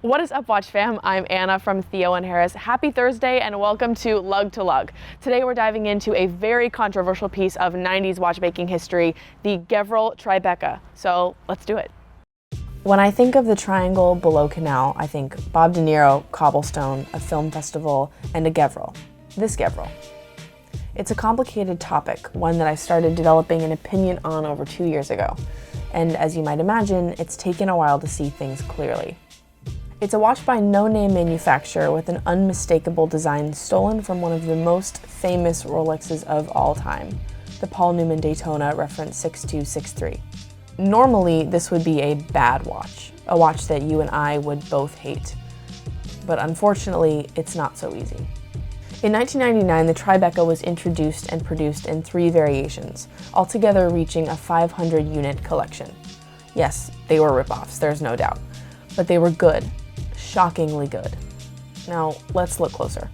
What is up, Watch fam? I'm Anna from Theo and Harris. Happy Thursday and welcome to Lug2Lug. Today we're diving into a very controversial piece of 90s watchmaking history, the Gevril Tribeca. So let's do it. When I think of the triangle below Canal, I think Bob De Niro, cobblestone, a film festival, and a Gevril. This Gevril. It's a complicated topic, one that I started developing an opinion on over 2 years ago. And as you might imagine, it's taken a while to see things clearly. It's a watch by no-name manufacturer with an unmistakable design stolen from one of the most famous Rolexes of all time, the Paul Newman Daytona reference 6263. Normally, this would be a bad watch, a watch that you and I would both hate. But unfortunately, it's not so easy. In 1999, the Tribeca was introduced and produced in 3 variations, altogether reaching a 500-unit collection. Yes, they were ripoffs, there's no doubt, but they were good. Shockingly good. Now, let's look closer.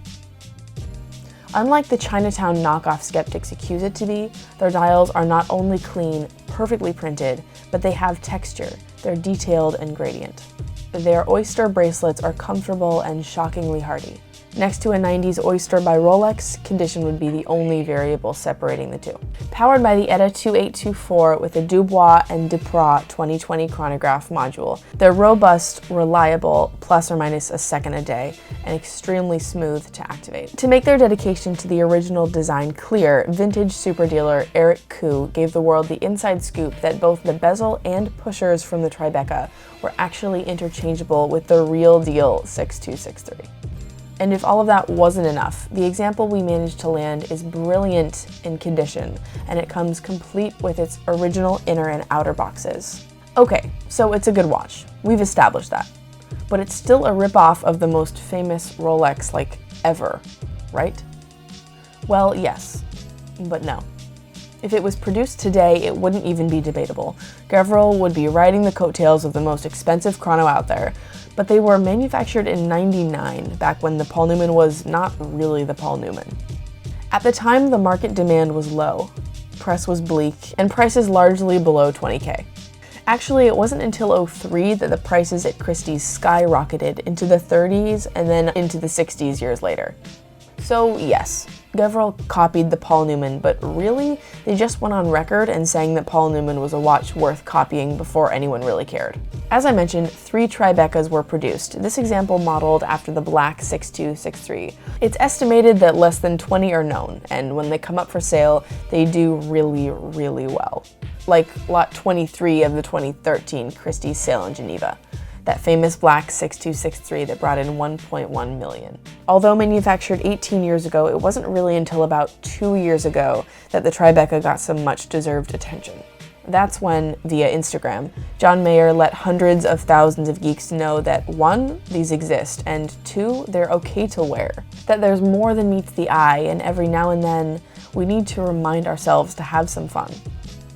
Unlike the Chinatown knockoff skeptics accuse it to be, their dials are not only clean, perfectly printed, but they have texture. They're detailed and gradient. Their Oyster bracelets are comfortable and shockingly hardy. Next to a 90s Oyster by Rolex, condition would be the only variable separating the two. Powered by the ETA 2824 with a Dubois and Duprat 2020 chronograph module, they're robust, reliable, plus or minus a second a day, and extremely smooth to activate. To make their dedication to the original design clear, vintage super dealer Eric Koo gave the world the inside scoop that both the bezel and pushers from the Tribeca were actually interchangeable with the real deal 6263. And if all of that wasn't enough, the example we managed to land is brilliant in condition, and it comes complete with its original inner and outer boxes. Okay, so it's a good watch. We've established that. But it's still a ripoff of the most famous Rolex, like, ever, right? Well, yes, but no. If it was produced today, it wouldn't even be debatable. Gevril would be riding the coattails of the most expensive chrono out there, but they were manufactured in '99, back when the Paul Newman was not really the Paul Newman. At the time, the market demand was low, press was bleak, and prices largely below 20K. Actually, it wasn't until '03 that the prices at Christie's skyrocketed into the 30s and then into the 60s years later. So yes, Gevril copied the Paul Newman, but really, they just went on record and saying that Paul Newman was a watch worth copying before anyone really cared. As I mentioned, 3 Tribecas were produced, this example modeled after the black 6263. It's estimated that less than 20 are known, and when they come up for sale, they do really, really well. Like lot 23 of the 2013 Christie's sale in Geneva. That famous black 6263 that brought in 1.1 million. Although manufactured 18 years ago, it wasn't really until about 2 years ago that the Tribeca got some much-deserved attention. That's when, via Instagram, John Mayer let hundreds of thousands of geeks know that 1, these exist, and 2, they're okay to wear. That there's more than meets the eye, and every now and then, we need to remind ourselves to have some fun,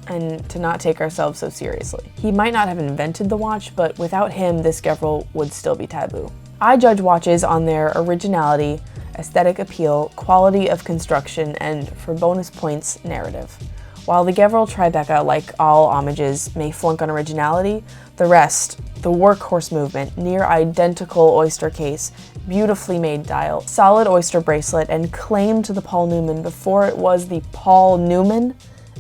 and to not take ourselves so seriously. He might not have invented the watch, but without him, this Gevril would still be taboo. I judge watches on their originality, aesthetic appeal, quality of construction, and, for bonus points, narrative. While the Gevril Tribeca, like all homages, may flunk on originality, the rest, the Workhorse Movement, near identical Oyster case, beautifully made dial, solid Oyster bracelet, and claim to the Paul Newman before it was the Paul Newman,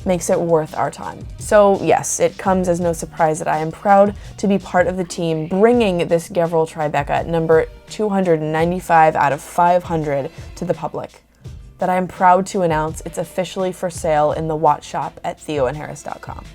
makes it worth our time. So yes, it comes as no surprise that I am proud to be part of the team bringing this Gevril Tribeca number 295 out of 500 to the public. That I am proud to announce it's officially for sale in the watch shop at theoandharris.com.